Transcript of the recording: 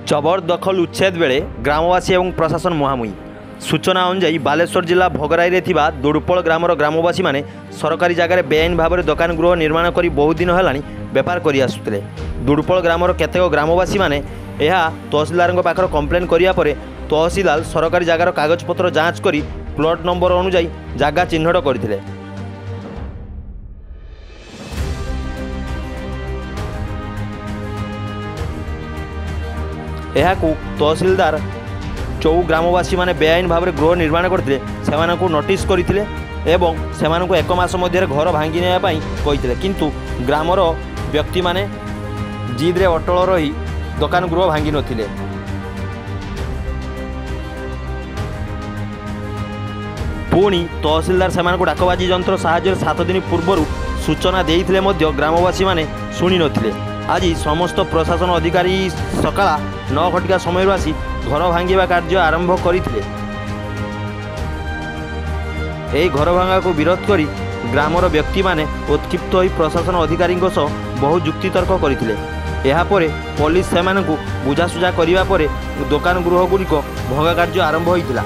जबरदखल उच्छेद बेले ग्रामवासी और प्रशासन मुहांमुही। सूचना अनुजाई बालेश्वर जिला भोगराई दुड़ुपल ग्रामर ग्रामवासी माने सरकारी जगार बेआईन भाव में दोकान गृह निर्माण कर बहुत दिन है बेपार कर आसुले। दुड़ुपल ग्रामर केतेक ग्रामवासी माने तहसीलदार पाखर कम्प्लेन करापर तहसीलदार सरकारी जगार कागजपत्र जांच कर प्लॉट नंबर अनुजाई जगह चिन्हट करथिले। तहसीलदार जो ग्रामवासी माने बेआईन भाव में गृह निर्माण करते नोटिस करते एवं एक मास मध्य घर भांगी नापी किंतु ग्रामर व्यक्ति माने जिद्रे अटल रही दोकान गृह भांगी नथिले। पुणी तहसीलदार से डाकबाजी यंत्र साहाय्य 7 दिन पूर्व सूचना देइथिले मध्य ग्रामवासी माने शुणी नथिले। आज समस्त प्रशासन अधिकारी सकाळ 9 घटिका समय आसी घर भांगा कार्य आरंभ करते। घर भांगा को विरोध कर ग्रामर व्यक्ति माने उत्क्षिप्त होई प्रशासन अधिकारी बहु जुक्तितर्क करते। यापर पुलिस से बुझासुझा करने दोकान गृहगुड़िक भंगा कार्य आरंभ होता।